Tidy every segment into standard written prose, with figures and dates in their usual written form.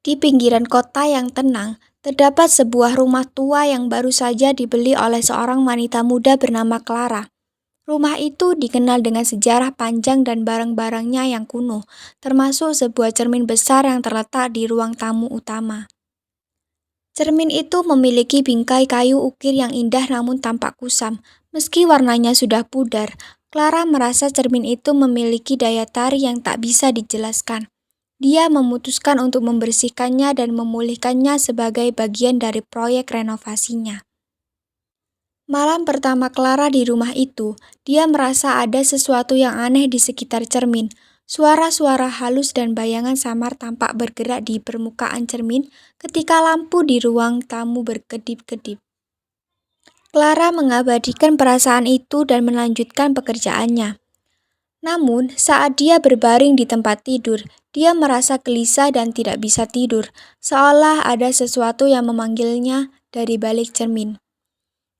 Di pinggiran kota yang tenang, terdapat sebuah rumah tua yang baru saja dibeli oleh seorang wanita muda bernama Clara. Rumah itu dikenal dengan sejarah panjang dan barang-barangnya yang kuno, termasuk sebuah cermin besar yang terletak di ruang tamu utama. Cermin itu memiliki bingkai kayu ukir yang indah namun tampak kusam. Meski warnanya sudah pudar, Clara merasa cermin itu memiliki daya tarik yang tak bisa dijelaskan. Dia memutuskan untuk membersihkannya dan memulihkannya sebagai bagian dari proyek renovasinya. Malam pertama Clara di rumah itu, dia merasa ada sesuatu yang aneh di sekitar cermin. Suara-suara halus dan bayangan samar tampak bergerak di permukaan cermin ketika lampu di ruang tamu berkedip-kedip. Clara mengabadikan perasaan itu dan melanjutkan pekerjaannya. Namun, saat dia berbaring di tempat tidur, dia merasa gelisah dan tidak bisa tidur, seolah ada sesuatu yang memanggilnya dari balik cermin.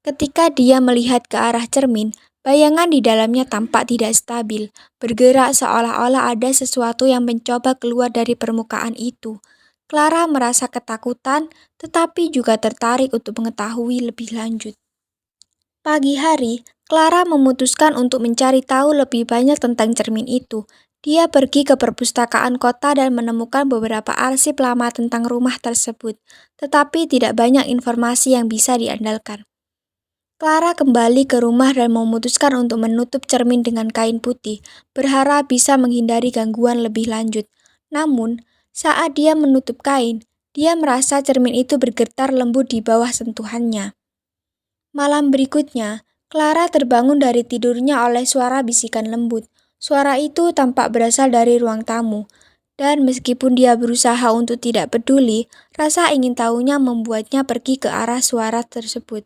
Ketika dia melihat ke arah cermin, bayangan di dalamnya tampak tidak stabil, bergerak seolah-olah ada sesuatu yang mencoba keluar dari permukaan itu. Clara merasa ketakutan, tetapi juga tertarik untuk mengetahui lebih lanjut. Pagi hari, Clara memutuskan untuk mencari tahu lebih banyak tentang cermin itu. Dia pergi ke perpustakaan kota dan menemukan beberapa arsip lama tentang rumah tersebut, tetapi tidak banyak informasi yang bisa diandalkan. Clara kembali ke rumah dan memutuskan untuk menutup cermin dengan kain putih, berharap bisa menghindari gangguan lebih lanjut. Namun, saat dia menutup kain, dia merasa cermin itu bergetar lembut di bawah sentuhannya. Malam berikutnya, Clara terbangun dari tidurnya oleh suara bisikan lembut. Suara itu tampak berasal dari ruang tamu, dan meskipun dia berusaha untuk tidak peduli, rasa ingin tahunya membuatnya pergi ke arah suara tersebut.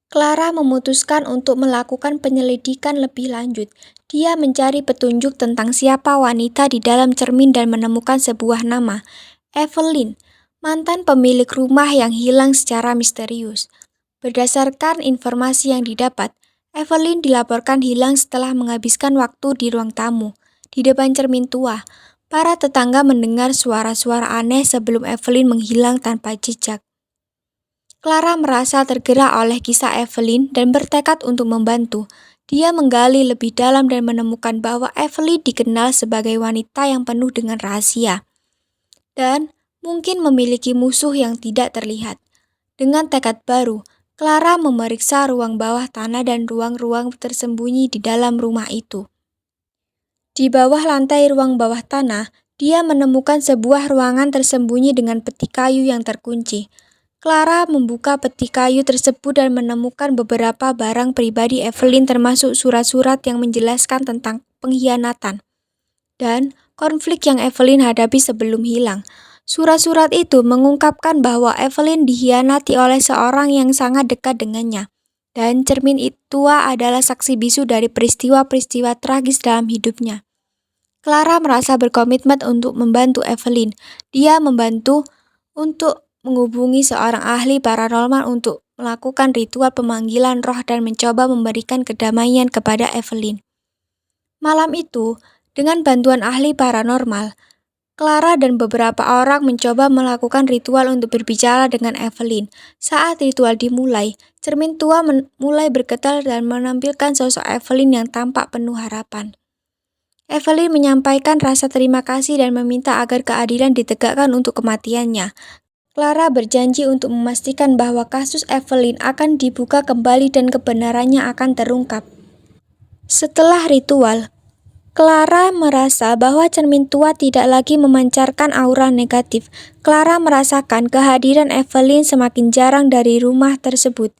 Clara memutuskan untuk melakukan penyelidikan lebih lanjut. Dia mencari petunjuk tentang siapa wanita di dalam cermin dan menemukan sebuah nama, Evelyn, mantan pemilik rumah yang hilang secara misterius. Berdasarkan informasi yang didapat, Evelyn dilaporkan hilang setelah menghabiskan waktu di ruang tamu. Di depan cermin tua, para tetangga mendengar suara-suara aneh sebelum Evelyn menghilang tanpa jejak. Clara merasa tergerak oleh kisah Evelyn dan bertekad untuk membantu. Dia menggali lebih dalam dan menemukan bahwa Evelyn dikenal sebagai wanita yang penuh dengan rahasia dan mungkin memiliki musuh yang tidak terlihat. Dengan tekad baru, Clara memeriksa ruang bawah tanah dan ruang-ruang tersembunyi di dalam rumah itu. Di bawah lantai ruang bawah tanah, dia menemukan sebuah ruangan tersembunyi dengan peti kayu yang terkunci. Clara membuka peti kayu tersebut dan menemukan beberapa barang pribadi Evelyn termasuk surat-surat yang menjelaskan tentang pengkhianatan dan konflik yang Evelyn hadapi sebelum hilang. Surat-surat itu mengungkapkan bahwa Evelyn dikhianati oleh seorang yang sangat dekat dengannya, dan cermin itu adalah saksi bisu dari peristiwa-peristiwa tragis dalam hidupnya. Clara merasa berkomitmen untuk membantu Evelyn. Dia membantu untuk menghubungi seorang ahli paranormal untuk melakukan ritual pemanggilan roh dan mencoba memberikan kedamaian kepada Evelyn. Malam itu, dengan bantuan ahli paranormal, Clara dan beberapa orang mencoba melakukan ritual untuk berbicara dengan Evelyn. Saat ritual dimulai, cermin tua mulai bergetar dan menampilkan sosok Evelyn yang tampak penuh harapan. Evelyn menyampaikan rasa terima kasih dan meminta agar keadilan ditegakkan untuk kematiannya. Clara berjanji untuk memastikan bahwa kasus Evelyn akan dibuka kembali dan kebenarannya akan terungkap. Setelah ritual, Clara merasa bahwa cermin tua tidak lagi memancarkan aura negatif. Clara merasakan kehadiran Evelyn semakin jarang dari rumah tersebut.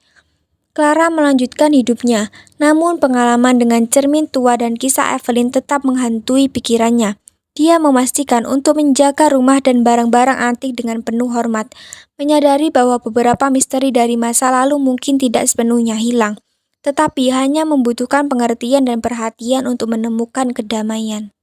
Clara melanjutkan hidupnya, namun pengalaman dengan cermin tua dan kisah Evelyn tetap menghantui pikirannya. Dia memastikan untuk menjaga rumah dan barang-barang antik dengan penuh hormat, menyadari bahwa beberapa misteri dari masa lalu mungkin tidak sepenuhnya hilang, tetapi hanya membutuhkan pengertian dan perhatian untuk menemukan kedamaian.